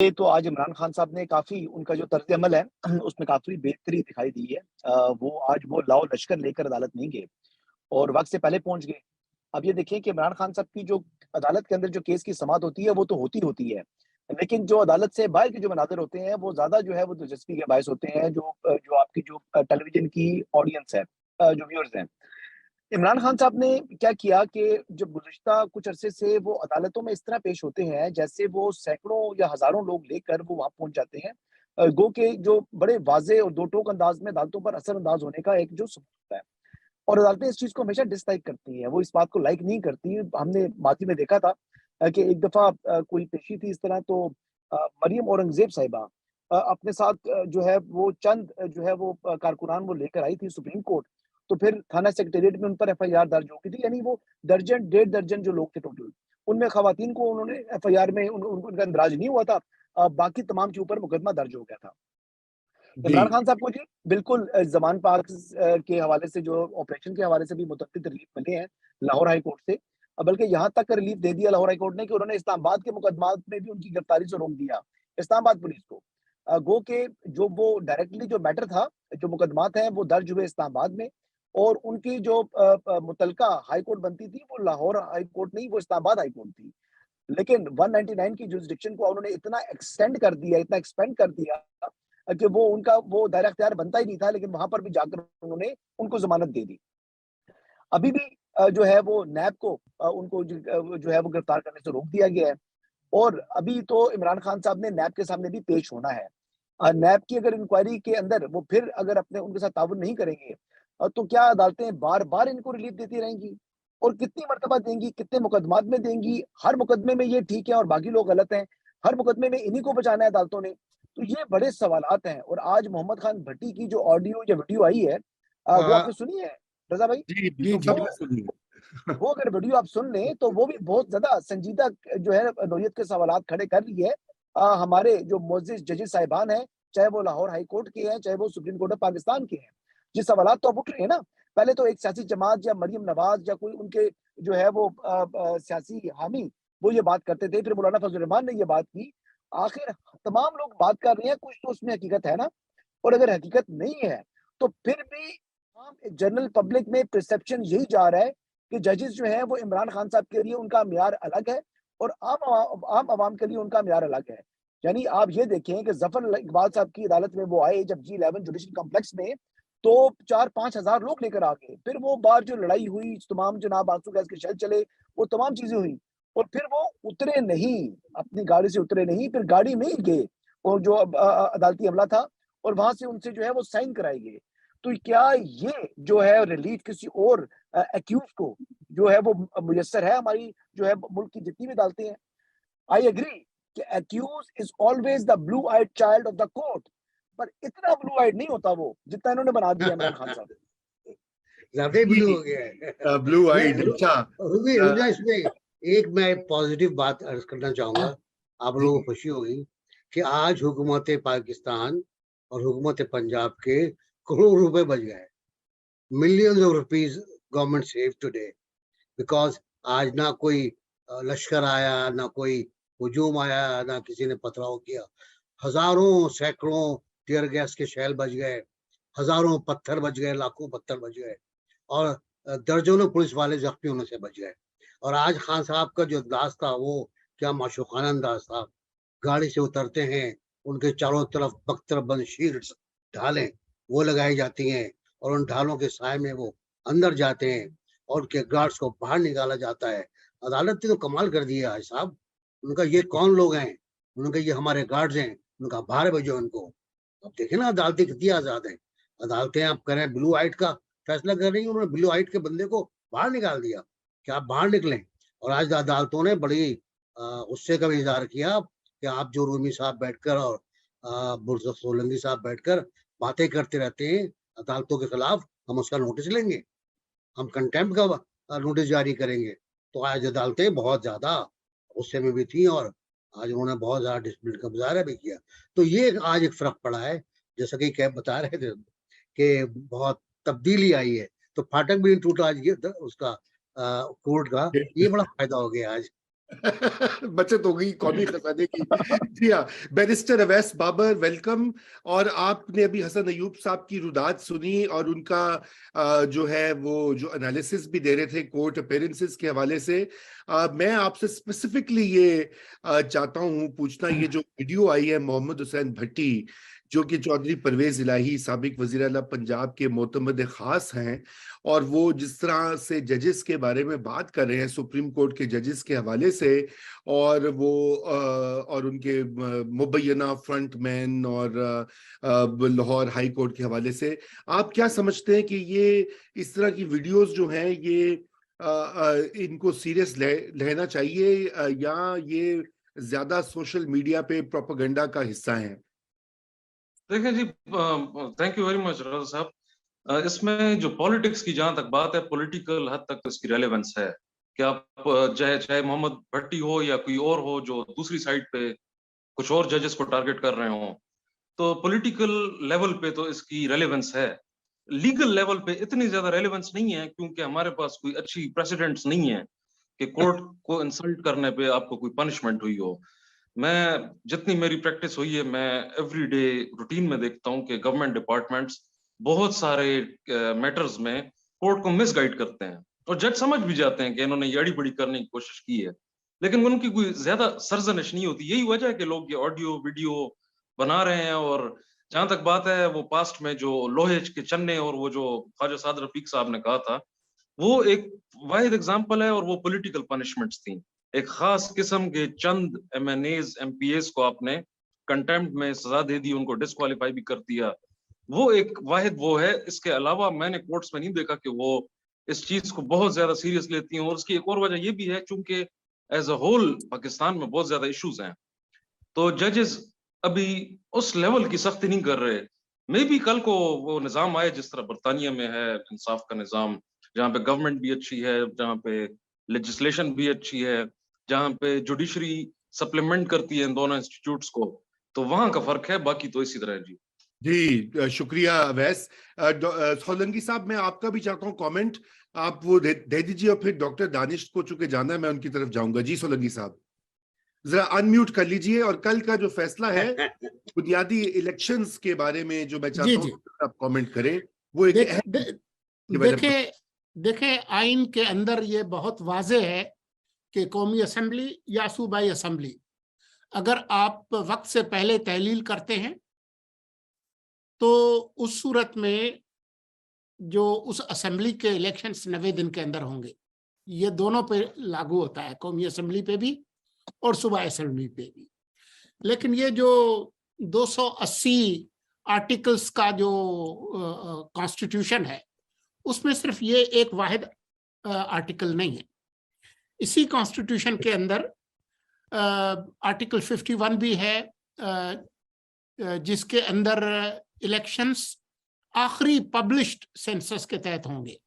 तो आज इमरान खान साहब ने काफ़ी उनका जो तर्ज़ अमल है उसमें काफ़ी बेहतरी दिखाई दी है। वो आज वो लाओ लश्कर लेकर अदालत नहीं गए और वक़्त से पहले पहुँच गए। अब ये देखिए कि इमरान खान साहब की जो अदालत के अंदर जो केस की समाअत होती है वो तो होती होती है। लेकिन जो अदालत से बाहर के जो मनाज़िर होते हैं वो ज़्यादा जो है वो दिलचस्पी के बायस होते हैं जो आपकी जो टेलीविज़न की ऑडियंस है, जो व्यूअर्स हैं। इमरान खान साहब ने क्या किया कि जब गुज़िश्ता कुछ अरसे से वो अदालतों में इस तरह पेश होते हैं, जैसे वो सैकड़ों या हज़ारों लोग लेकर वो वहाँ पहुँच जाते हैं। गो के जो बड़े वाज़ेह और दो-टोक अंदाज़ में अदालतों पर असर-अंदाज़ होने का एक जो सबूत होता है और अदालतें इस चीज़ को हमेशा डिसलाइक करती हैं, वो इस बात को लाइक नहीं करती। हमने माज़ी में देखा था कि एक दफ़ा कोई पेशी थी इस तरह तो मरियम औरंगज़ेब साहिबा अपने साथ जो है वो चंद जो है वो कारकुनान वो लेकर आई थी सुप्रीम कोर्ट। तो फिर थाना सेक्रेटेरिएट में उन पर एफआईआर दर्ज हो गई थी, यानी वो दर्जन, डेढ़ दर्जन जो लोग थे टोटल, उनमें खवातीन को उन्होंने एफआईआर में उनका इंदराज नहीं हुआ था। बाकी तमाम के ऊपर मुकदमा दर्ज हो गया था। जी। इमरान खान साहब को जी बिल्कुल ज़मान पार्क के हवाले से जो ऑपरेशन के हवाले से भी मुतअद्दिद रिलीफ मिले हैं लाहौर हाई कोर्ट से। बल्कि यहाँ तक रिलीफ दे दिया लाहौर हाई कोर्ट ने कि उन्होंने इस्लामाबाद के मुकदमात में भी उनकी गिरफ्तारी से रोक दिया, इस्लामाबाद पुलिस को। गो के जो वो डायरेक्टली जो मैटर था, जो मुकदमात हैं वो दर्ज हुए इस्लामाबाद में और उनकी जो मुतल्लका हाई कोर्ट बनती थी वो लाहौर हाई कोर्ट नहीं, वो इस्लामाबाद हाई कोर्ट थी। लेकिन 199 की जुरिसडिक्शन को उन्होंने इतना एक्सटेंड कर दिया, इतना एक्सपेंड कर दिया कि वो उनका वो दायरा इख्तियार बनता ही नहीं था, लेकिन वहाँ पर भी जाकर उन्होंने उनको ज़मानत दे दी। अभी भी जो है वो नैब को उनको जो है वो गिरफ्तार करने से रोक दिया गया है और अभी तो इमरान खान साहब ने नैब के सामने भी पेश होना है। नैब की अगर इंक्वायरी के अंदर वो फिर अगर अपने उनके साथ ताउन नहीं करेंगे तो क्या अदालतें बार-बार इनको रिलीफ देती रहेंगी? और कितनी मर्तबा देंगी, कितने मुकदमात में देंगी? हर मुकदमे में ये ठीक है और बाकी लोग गलत हैं। हर मुकदमे में इन्हीं को बचाना है अदालतों ने। तो ये बड़े सवालात हैं और आज मोहम्मद खान भट्टी की जो ऑडियो या वीडियो आई है वो अ, आपने सुनी है, रज़ा भाई? जी, जी, तो जी, मैंने सुनी है। वो अगर वीडियो आप सुन लें, तो वो भी बहुत ज़्यादा संजीदा जो है नौइयत के सवालात खड़े कर रही है। हमारे जो मुअज़्ज़िज़ जजेस साहिबान हैं, चाहे वो लाहौर हाई कोर्ट के हैं, चाहे वो सुप्रीम कोर्ट ऑफ पाकिस्तान के हैं। ये सवालात तो अब उठ रहे हैं ना। पहले तो एक सियासी जमात या मरियम नवाज़ या कोई उनके जो है वो सियासी हामी, वो ये बात करते थे। फिर मौलाना फज़ल रहमान ने ये बात की। आखिर तमाम लोग बात कर रहे हैं, कुछ तो उसमें हकीकत है ना। और अगर हकीकत नहीं है, तो फिर भी आम जनरल पब्लिक में परसेप्शन यही जा रहा है कि जजेस जो हैं वो इमरान खान साहब के लिए उनका मियार अलग है और आम अवाम के लिए उनका मियार अलग है। यानी आप ये देखें कि ज़फ़र इकबाल साहब की अदालत में वो आए जब G11 जुडिशल कॉम्प्लेक्स में, तो 4-5 हज़ार लोग लेकर आ गए। फिर वो बाहर जो लड़ाई हुई, तमाम जनाब आंसू गैस के शेल चले, वो तमाम चीज़ें हुई और फिर वो उतरे नहीं, अपनी गाड़ी से उतरे नहीं, फिर गाड़ी में ही गए और जो अदालती अमला था और वहाँ से उनसे जो है वो साइन कराए गए। तो क्या ये जो है रिलीफ किसी और एक्यूज़ को जो है वो मुयस्सर है हमारी जो है मुल्क की जितनी भी अदालतें हैं? आई एग्री कि accused is always the blue eyed child of the court, पर इतना ब्लू आइड नहीं होता वो, जितना इन्होंने बना दिया इमरान खान साहब। ज़्यादा ही जी, ब्लू हो गया है। ब्लू मैं आइड अच्छा। अ, रुबिया इसमें एक मैं पॉजिटिव बात अर्ज़ करना चाहूँगा, आप जी, लोगों को खुशी होगी कि आज हुकूमत पाकिस्तान और हुकूमत पंजाब के करोड़ों रुपए बच गए। Millions of rupees government save today because आज ना कोई लश्कर आया, ना कोई हुजूम आया, ना किसी ने पथराव किया। हज़ारों, सैकड़ों टियर गैस के शेल बच गए, हज़ारों पत्थर बच गए, लाखों पत्थर बच गए और दर्जनों पुलिस वाले ज़ख्मी होने से बच गए। और आज खान साहब का जो अंदाज़ था वो क्या माशूक़ाना अंदाज़ था। गाड़ी से उतरते हैं, उनके चारों तरफ बख्तरबंद शील्ड्स, ढालें, वो लगाई जाती हैं और उन ढालों के साए में वो अंदर जाते हैं और उनके गार्ड्स को बाहर निकाला जाता है। अदालत ने तो कमाल कर दिया है साहब। उनका ये जी, कौन लोग हैं? उनका ये हमारे गार्ड्स हैं, उनका बाहर भेजो इनको। अब देखें ना अदालतें कितनी आज़ाद हैं। अदालतें आप कह रहे हैं ब्लू आइट का फैसला कर रही हैं, उन्होंने ब्लू आइट के बंदे को बाहर निकाल दिया कि आप बाहर निकलें। और आज अदालतों ने बड़ी गुस्से का भी इज़हार किया कि आप जो रूमी साहब बैठकर और बुज़र्ग सोलंकी साहब बैठकर बातें करते रहते हैं अदालतों के खिलाफ, हम उसका नोटिस लेंगे, हम कंटेम्प्ट का नोटिस जारी करेंगे। तो आज अदालतें बहुत ज़्यादा गुस्से में भी थी और आज उन्होंने बहुत ज़्यादा डिसिप्लिन का मुज़ाहरा भी किया। तो ये आज एक फ़र्क पड़ा है, जैसा कि कैब बता रहे थे कि बहुत तब्दीली आई है। तो फाटक भी नहीं टूटा आज ये उसका कोर्ट का, जी। ये बड़ा फ़ायदा हो गया आज। बचत हो गई कौमी खजाने की। जी हाँ, बैरिस्टर अवैस बाबर वेलकम। और आपने अभी हसन अयूब साहब की रुदात सुनी और उनका जो है वो जो एनालिसिस भी दे रहे थे कोर्ट अपीयरेंसेस के हवाले से। मैं आपसे स्पेसिफिकली ये चाहता हूँ पूछना, ये जो वीडियो आई है मोहम्मद हुसैन भट्टी जो कि चौधरी परवेज इलाही साबिक वजीर आला पंजाब के मोतमद खास हैं, और वो जिस तरह से जजेस के बारे में बात कर रहे हैं सुप्रीम कोर्ट के जजेस के हवाले से, और वो और उनके मुबैना फ्रंटमैन और लाहौर हाई कोर्ट के हवाले से, आप क्या समझते हैं कि ये इस तरह की वीडियोस जो हैं ये इनको सीरियस लेना चाहिए या ये ज्यादा सोशल मीडिया पे प्रोपेगेंडा का हिस्सा है? देखिए जी, थैंक यू वेरी मच राजा साहब। इसमें जो पॉलिटिक्स की जहां तक बात है, पॉलिटिकल हद तक तो इसकी रेलेवेंस है कि आप चाहे मोहम्मद भट्टी हो या कोई और हो जो दूसरी साइड पे कुछ और जजेस को टारगेट कर रहे हो, तो पॉलिटिकल लेवल पे तो इसकी रेलेवेंस है। लीगल लेवल पे इतनी ज्यादा रेलेवेंस नहीं है, क्योंकि हमारे पास कोई अच्छी प्रेसिडेंट्स नहीं है कि कोर्ट को इंसल्ट करने पे आपको कोई पनिशमेंट हुई हो। मैं जितनी मेरी प्रैक्टिस हुई है, मैं एवरीडे रूटीन में देखता हूँ कि गवर्नमेंट डिपार्टमेंट्स बहुत सारे मैटर्स में कोर्ट को मिसगाइड करते हैं, और जज समझ भी जाते हैं कि इन्होंने ये अड़ी बड़ी करने की कोशिश की है, लेकिन उनकी कोई ज्यादा सरजनिश नहीं होती। यही वजह है कि लोग ये ऑडियो वीडियो बना रहे हैं। और जहां तक बात है, वो पास्ट में जो लोहे के चन्ने और वो जो ख्वाजा साद रफीक साहब ने कहा था, वो एक वाहिद एग्जाम्पल है, और वो पॉलिटिकल पनिशमेंट्स थी। एक खास किस्म के चंद MNAs MPAs को आपने कंटेम्प्ट में सजा दे दी, उनको डिस्क्वालीफाई भी कर दिया। वो एक वाहिद वो है। इसके अलावा मैंने कोर्ट्स में नहीं देखा कि वो इस चीज को बहुत ज्यादा सीरियस लेती हैं। और उसकी एक और वजह ये भी है, चूंकि एज अ होल पाकिस्तान में बहुत ज्यादा इश्यूज हैं, तो जजेस अभी उस लेवल की सख्ती नहीं कर रहे। मे भी कल को वो निजाम आए जिस तरह बरतानिया में है इंसाफ का निजाम, जहाँ पे गवर्नमेंट भी अच्छी है, जहाँ पे लेजिस्लेशन भी अच्छी है, जहाँ पे जुडिशरी सप्लीमेंट करती है इन दोनों इंस्टीट्यूट्स को, तो वहां का फर्क है। बाकी तो इसी तरह है जी। जी शुक्रिया अवैस। सोलंकी साहब, मैं आपका भी चाहता हूँ कमेंट, आप वो दे दीजिए और फिर डॉक्टर दानिश को चूंकि जाना है मैं उनकी तरफ जाऊंगा। जी सोलंकी साहब, जरा अनम्यूट कर लीजिए। और कल का जो फैसला है बुनियादी इलेक्शंस के बारे में जो मैं चाहता हूँ आप कमेंट करें, वो एक देखे आइन के अंदर ये बहुत वाजे है कि कौमी असेंबली या सूबाई असेंबली, अगर आप वक्त से पहले तहलील करते हैं तो उस सूरत में जो उस असेंबली के इलेक्शंस 90 दिन के अंदर होंगे। ये दोनों पे लागू होता है, कौमी असेंबली पे भी और सूबाई असेंबली पे भी। लेकिन ये जो 280 आर्टिकल्स का जो कॉन्स्टिट्यूशन है, उसमें सिर्फ ये एक वाहिद आर्टिकल नहीं है। इसी कॉन्स्टिट्यूशन के अंदर आर्टिकल 51 भी है, जिसके अंदर इलेक्शंस आखिरी पब्लिश्ड सेंसस के तहत होंगे।